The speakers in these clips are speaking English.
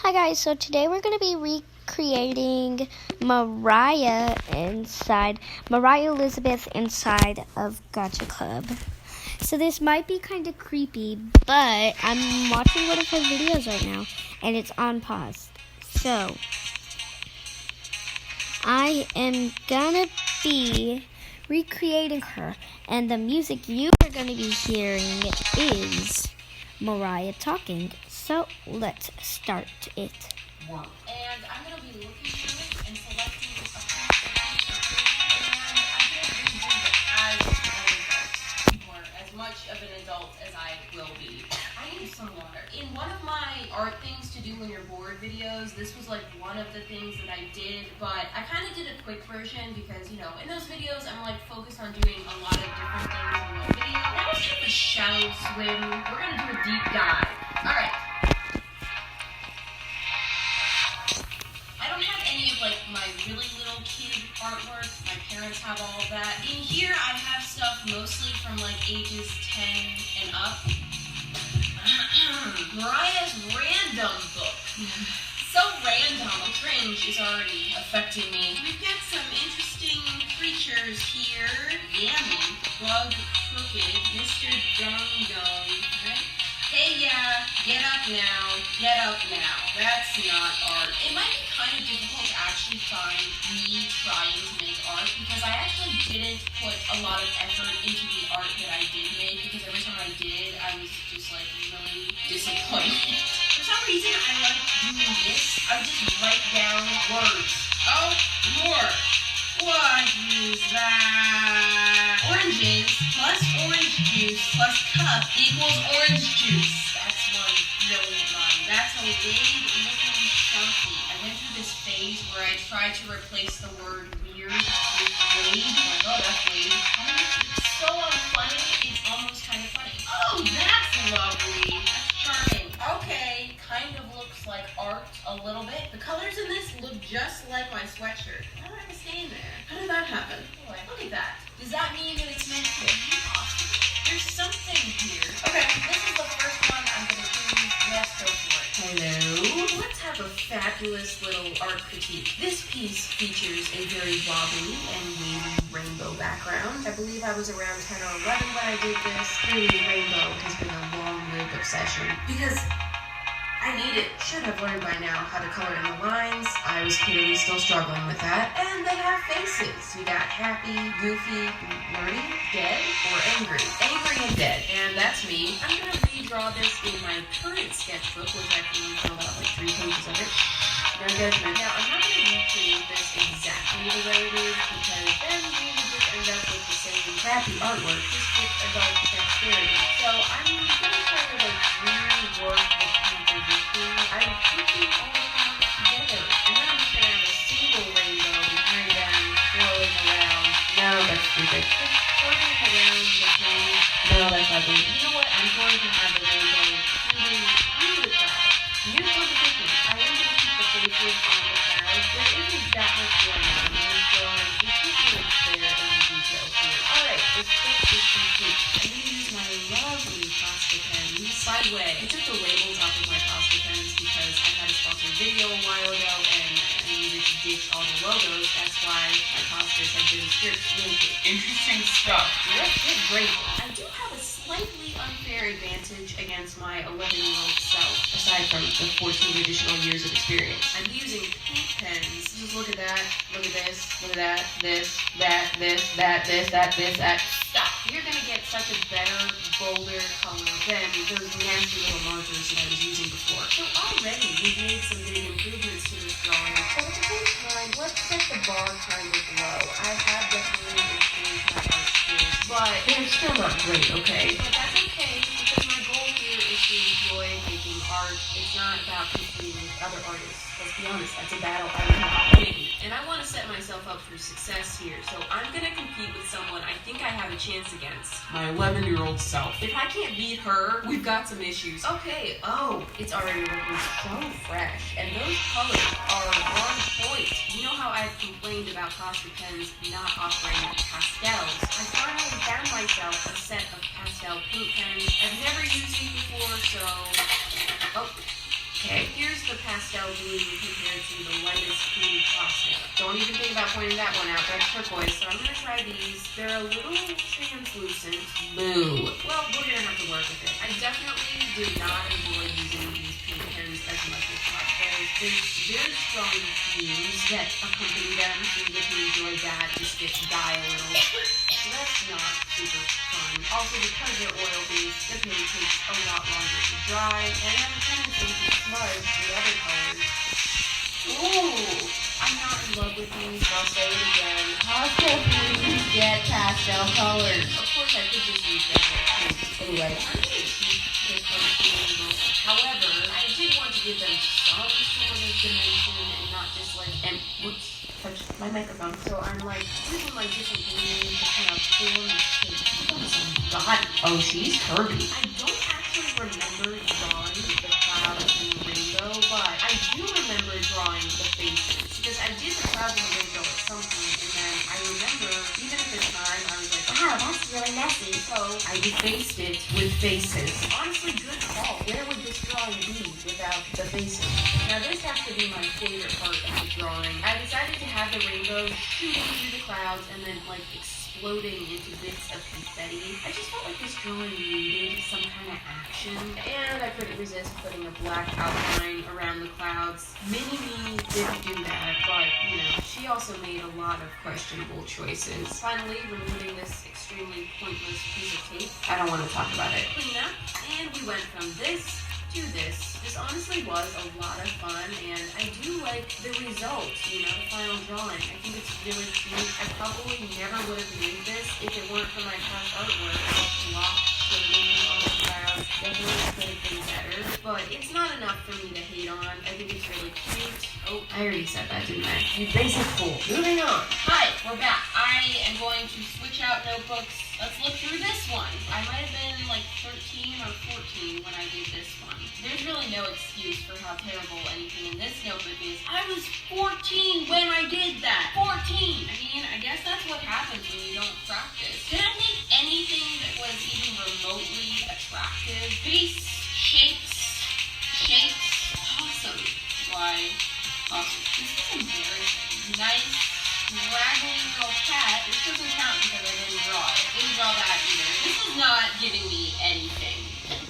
Hi guys, so today we're going to be recreating Moriah Elizabeth inside of Gotcha Club. So this might be kind of creepy, but I'm watching one of her videos right now, and it's on pause. So, I am going to be recreating her, and the music you are going to be hearing is Moriah talking. So let's start it. And I'm going to be looking through it and selecting a piece and I'm going to redo it as much of an adult as I will be. I need some water. In one of my art things to do when you're bored videos, this was like one of the things that I did, but I kind of did a quick version because, you know, in those videos I'm like focused on doing a lot of different things in one video. That was kind of a shallow swim. We're going to do a deep dive. Alright. Like my really little kid artwork. My parents have all of that. In here I have stuff mostly from like ages 10 and up. Mariah's random book. So random. Cringe is already affecting me. We've got some interesting creatures here. Yammy, Bug Crooked, Mr. Dung Dung. Right? Hey, yeah, get up now, get up now. That's not art. It might be kind of difficult to actually find me trying to make art because I actually didn't put a lot of effort into the art that I did make because every time I did, I was just like really disappointed. For some reason, I like doing this. I would just write down words. Oh, more. What is that? Oranges plus orange juice plus cup equals orange juice. That's one brilliant line. That's a wave-looking chunky. I went through this phase where I tried to replace the word weird with wave. Like, oh, that's wave. It's so unfunny, it's almost kind of funny. Oh, that's lovely. That's charming. Okay, kind of looks like art a little bit. The colors in this look just like my sweatshirt. How did I stay in there? How did that happen? Oh, look at that. Does that mean that it's meant to be possible? There's something here. Okay, this is the first one I'm going to choose. Let's go for it. Hello. Let's have a fabulous little art critique. This piece features a very wobbly and wavy rainbow background. I believe I was around 10 or 11 when I did this. Clearly, rainbow has been a long-lived obsession because I should have learned by now how to color in the lines. I was clearly still struggling with that. And they have faces. We got happy, goofy, nerdy, dead, or angry. Angry and dead. And that's me. I'm going to redraw this in my current sketchbook, which I can fill out like 3 pages of it. No judgment. Now, I'm not going to recreate this exactly the way it is because then we would just end up with the same crappy artwork, just with adult dexterity. So I'm going to try to like rework the composition. I'm putting all of them together. And then I'm just going to have a single rainbow behind them swirling around. No, that's stupid. Just swirling around the page. No, that's ugly. You know what? I'm going to have the rainbow shooting through the clouds. New competition. I am going to keep the faces on the clouds. There isn't that much going on in this drawing. We can't really spare any details here. Alright, the sketch is complete. I'm going to use my lovely pasta pens. By the way, I took the labels off of my pasta pens because I had a sponsored video a while ago and I needed to ditch all the logos. That's why my pastas have been stripped naked. Interesting stuff. Yep, great. I do have a slightly unfair advantage against my 11-year-old self, aside from the 14 additional years of experience. I'm using pink pens. Just look at that, look at this, look at that, this, that, this, that, this, that, this, that. Stop. You're going to get such a better, bolder color than those nasty little markers that I was using before. So already we've made some big improvements to this drawing. So at the same time, let's set the bar kind of low. I have definitely improved my art skills, but they're still not great, okay? But that's okay, because my goal here is to enjoy making art. It's not about competing with other artists. Let's be honest, that's a battle I don't have to win. And I want to set myself up for success here, so I'm going to compete with someone I think I have a chance against. My 11-year-old self. If I can't beat her, we've got some issues. Okay, oh, it's already looking so fresh. And those colors are on point. You know how I've complained about pasta pens not offering pastels? I finally found myself a set of pastel paint pens. I've never used these before, so... Oh. Okay, here's the a pastel blue compared to the lightest blue plastic. Don't even think about pointing that one out. That's turquoise. So I'm going to try these. They're a little translucent. Boo. Well, we're going to have to work with it. I definitely did not enjoy using these paint pens as much as pastels. There's very strong fumes that accompany them, so you get to enjoy that. Just get to die a little. So that's not super fun. Also, because they're oil-based, the paint takes a lot longer to dry, and I have a tendency to smudge the other colors. Ooh, I'm not in love with these. I'll say it again. Pastel please get pastel colors. Of course, I could just use them. Anyway, I'm going to keep this one. However, I did want to give them some sort of dimension and not just like, and whoops, touch my microphone. So I'm like using like different greens to kind of form the shape. Look at this body. Oh, she's curvy. I don't actually remember drawing the clouds and the rainbow, but I do remember drawing the faces because I did the clouds and the rainbow at some point, and then I remember even at the time I was like, wow, that's really messy. So I defaced it with faces. Honestly, good call. Where would this drawing be without the faces? Now this has to be my favorite part of the drawing. I decided to have the rainbow shooting through the clouds and then like exploding into bits of confetti. I just felt like this drawing needed some kind of action, and I couldn't resist putting a black outline around the clouds. Mini-Me didn't do that, but you know, she also made a lot of questionable choices. Finally, removing this extremely pointless piece of tape. I don't want to talk about it. Clean up, and we went from this to this. This honestly was a lot of fun, and I do like the result, you know, the final drawing. I think it's really cute. I probably never would have made this if it weren't for my past artwork. Block shading on the clouds definitely could have been better, but it's not enough for me to hate on. I think it's really cute. Oh, I already said that, didn't I? You basic fool. Moving on. Hi, we're back. I am going to switch out notebooks. Let's look through this one. I might have been like 13 or 14 when I did this one. There's really no excuse for how terrible anything in this notebook is. I was 14 when I did that. 14! I mean, I guess that's what happens when you don't practice. Did I make anything that was even remotely attractive? Face, shapes, awesome. Why? Awesome. This is embarrassing. Nice, raggedy little cat. This doesn't count because I didn't draw it. Didn't draw that either. This is not giving me anything.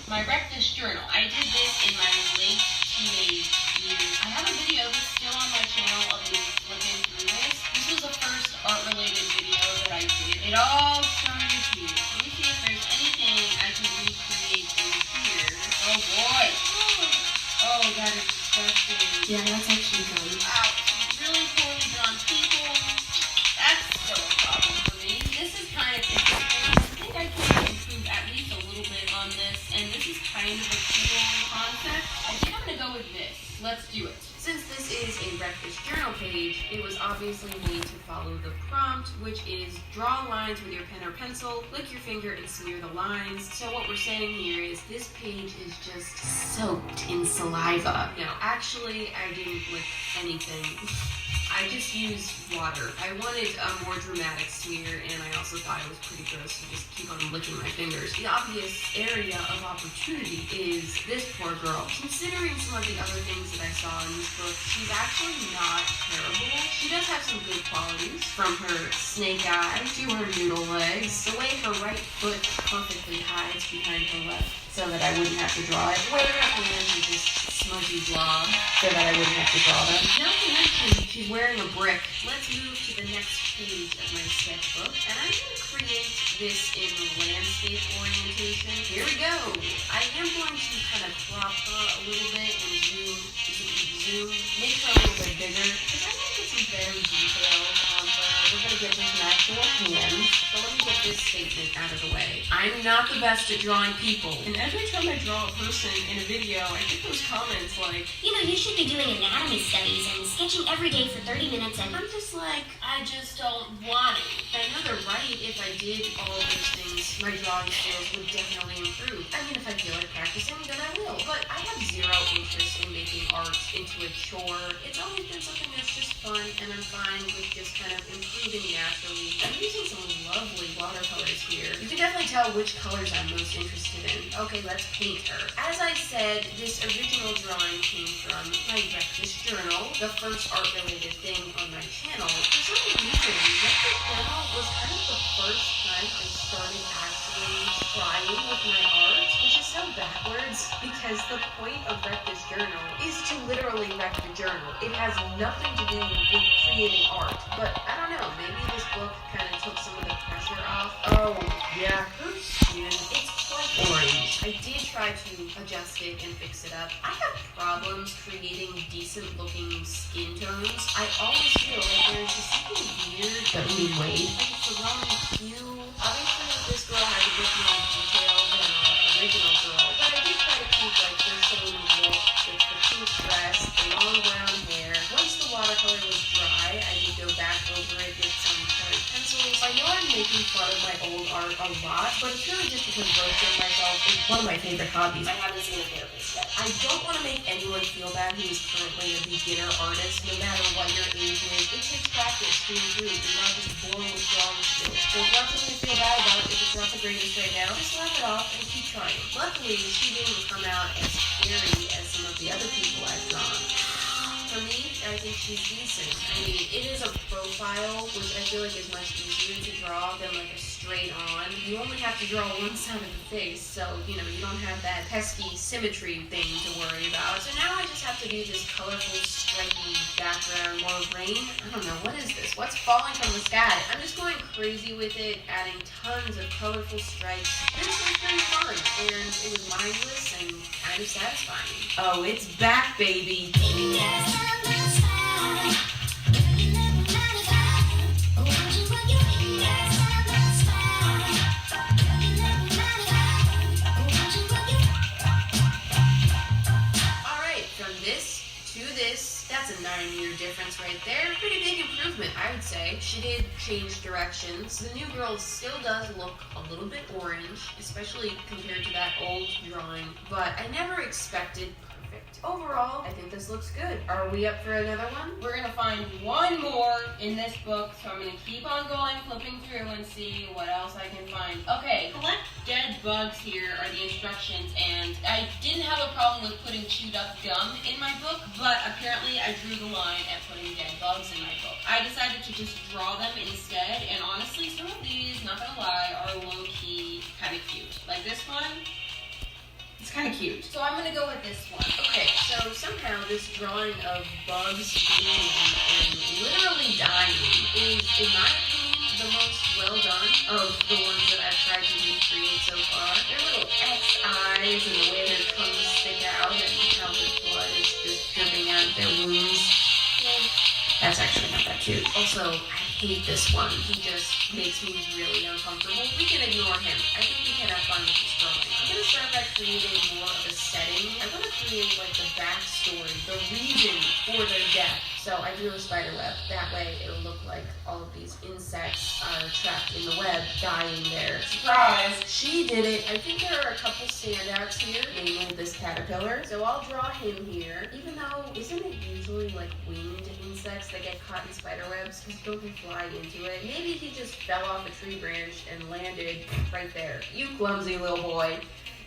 My Rectus journal. I did this in my late teenage years. I have a video that's still on my channel of me flipping through this. This was the first art-related video that I did. It all started here. Let me see if there's anything I can recreate in here. Oh boy. Oh, that is disgusting. Yeah, that's actually good. Wow. Really poorly drawn people. That's still a problem for me. This is kind of interesting. I think I can improve at least a little bit on this, and this is kind of a cool concept. I think I'm going to go with this. Let's do it. Since this is a Rectus journal page, it was obviously made to follow the prompt, which is draw lines with your pen or pencil, lick your finger and smear the lines. So what we're saying here is this page is just soaked in saliva. No, actually, I didn't lick anything. I just used water. I wanted a more dramatic smear, and I also thought it was pretty gross to just keep on licking my fingers. The obvious area of opportunity is this poor girl. Considering some of the other things that I saw in this book, she's actually not terrible. She does have some good qualities, from her snake eye to her noodle legs, the way her right foot perfectly hides behind her left, so that I wouldn't have to draw it. Where her hands are just smudgy blob, so that I wouldn't have to draw them. Not to mention, she's wearing a brick. Let's move to the next page of my sketchbook, and I'm going to create this in landscape orientation. Here we go. I am going to kind of crop her a little bit and zoom, make her a little bit bigger, because I want to get some better details on her. We're going to get some actual hands. So let me get this statement out of the way. I'm not the best at drawing people, and every time I draw a person in a video, I get those comments like, you know, you should be doing anatomy studies and sketching every day for 30 minutes and I'm just like, I just don't want it. I know they're right. If I did all of those things, my drawing skills would definitely improve. I mean, if I feel like practicing, then I will. But I have zero interest in making art into a chore. It's always been something that's just fun, and I'm fine with just kind of improving naturally. I'm using some lovely watercolors here. You can definitely tell which colors I'm most interested in. Okay, let's paint her. As I said, this original drawing came from my breakfast journal, the first art-related thing on my channel. For some reason, breakfast journal was kind of the first time I started actually trying with my art, which is so backwards because the point of breakfast journal is to literally wreck the journal. It has nothing to do with creating art, but I don't know, maybe this book kind of took some of the pressure off. Oh, yeah, her skin, it's quite orange. I did try to adjust it and fix it up. I have problems creating decent looking skin tones. I always feel like there's just something weird that we wait. Like it's the wrong hue. Obviously, this girl has a bit more detail than our original girl, but I did try to keep like the same look with the pink dress, the long brown hair. Once the watercolor was dry, I did go back over it with some colored pencils. I know I'm making fun of my old art a lot, but it's really just because roasting myself is one of my favorite hobbies. I haven't seen a therapist yet. I don't want to make anyone feel bad who is currently a beginner artist, no matter what your age is. It takes practice to improve. You're not just born with drawing skills. So it's not something to feel bad about if it's not the greatest right now. Just laugh it off and keep trying. Luckily, she didn't come out as scary as some of the other people I've drawn. For me, I think she's decent. I mean, it is a profile, which I feel like is much easier to draw than like a straight on. You only have to draw one side of the face, so, you know, you don't have that pesky symmetry thing to worry about. So now I just have to do this colorful, striking background. More rain? I don't know, what is this? What's falling from the sky? I'm just going crazy with it, adding tons of colorful stripes. This was pretty fun, and it was mindless and kind of satisfying. Oh, it's back, baby. That's a 9-year difference right there. Pretty big improvement, I would say. She did change directions. The new girl still does look a little bit orange, especially compared to that old drawing, but I never expected perfect. Overall, I think this looks good. Are we up for another one? We're gonna find one more in this book, so I'm gonna keep on going, flipping through and see what else I can find. Okay, collect dead bugs here are the instructions, and I didn't have a problem with putting chewed up gum in my book, but apparently I drew the line at putting dead bugs in my book. I decided to just draw them instead, and honestly, some of these, not gonna lie, are low-key kind of cute. Like this one, it's kind of cute. So I'm gonna go with this one. Okay, so somehow this drawing of bugs bleeding and literally dying is, in my opinion, the most well done of the ones that I've tried to recreate so far. Their little X eyes and the way their tongues stick out and how the blood is just dripping out of their wounds. That's actually not that cute. Also, I hate this one. He just makes me really uncomfortable. We can ignore him. I think we can have fun with this drawing. I'm going to start by creating more of a setting. I want to create like the backstory, the reason for their death. So I drew a spider web. That way it'll look like all of these insects are trapped in the web, dying there. Surprise! She did it. I think there are a couple standouts here, namely this caterpillar. So I'll draw him here, even though, isn't it usually like winged insects that get caught in spider webs? Because don't they fly into it? Maybe he just fell off a tree branch and landed right there. You clumsy little boy.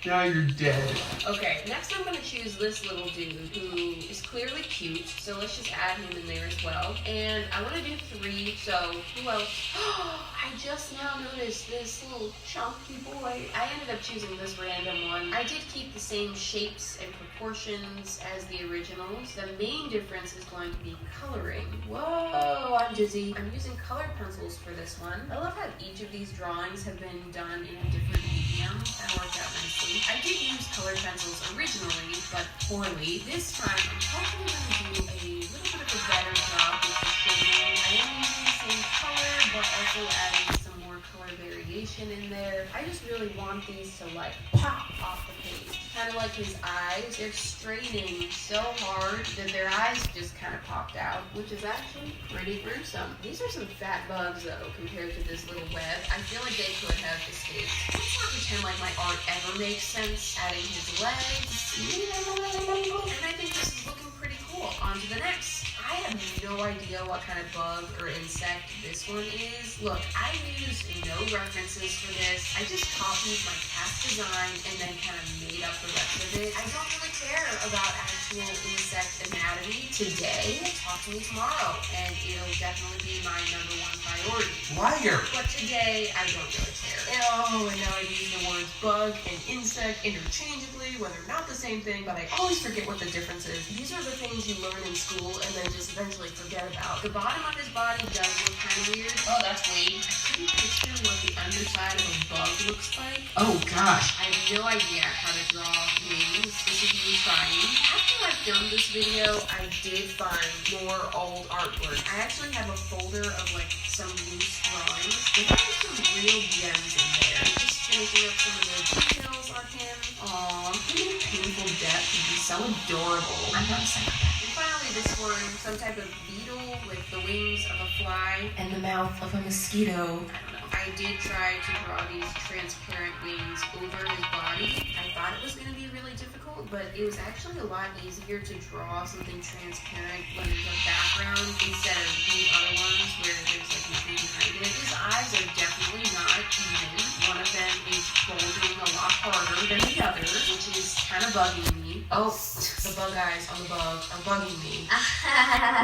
Now you're dead. Okay, next I'm going to choose this little dude who is clearly cute, so let's just add him in there as well. And I want to do 3, so who else? I just now noticed this little chunky boy. I ended up choosing this random one. I did keep the same shapes and proportions as the originals. The main difference is going to be coloring. Whoa, I'm dizzy. I'm using colored pencils for this one. I love how each of these drawings have been done in a different medium. That worked out nicely. I did use colored pencils originally, but poorly. This time, I'm hopefully going to do a little bit of a better job with the shading. I am using the same color, but also adding some more color variation in there. I just really want these to like pop off the page. Kind of like his eyes. They're straining so hard that their eyes just kind of popped out, which is actually pretty gruesome. These are some fat bugs though, compared to this little web. I feel like they could have escaped. Let's not pretend like my art ever makes sense. Adding his legs. And I think this is looking pretty cool. on to the next. I have no idea what kind of bug or insect this one is. Look, I used no references for this. I just copied my cast design and then kind of made up the rest of it. I don't really care about actual insect anatomy today. Talk to me tomorrow, and it'll definitely be my #1 priority. Liar! But today, I don't really care. Oh, and now I use the words bug and insect interchangeably when they're not the same thing, but I always forget what the difference is. These are the things you learn in school and then just eventually forget about. The bottom of his body does look kind of weird. Oh, that's weird. I couldn't picture what the underside of a bug looks like. Oh gosh. I have no idea how to draw wings. This is me trying. After I filmed this video, I did find more old artwork. I actually have a folder of like some loose drawings. There are some real gems in there. Just finishing up some of the details on him. Aw, him in painful death would be so adorable. I'm not a psychopath. And finally, this one, some type of beetle with the wings of a fly. And the mouth of a mosquito. I don't know. I did try to draw these transparent wings over his body. I thought it was going to be really difficult, but it was actually a lot easier to draw something transparent when there's a background instead of these other ones where there's like nothing behind it. His eyes are definitely not even. One of them is bulging a lot harder than the other, which is kind of bugging me. Oh, the bug eyes on the bug are bugging me.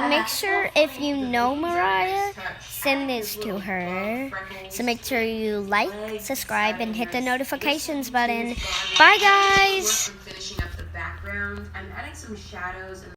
Make sure if you know Mariah, send this to her. So make sure you like, subscribe, and hit the notifications button. Bye, guys! Finishing up the background, I'm adding some shadows and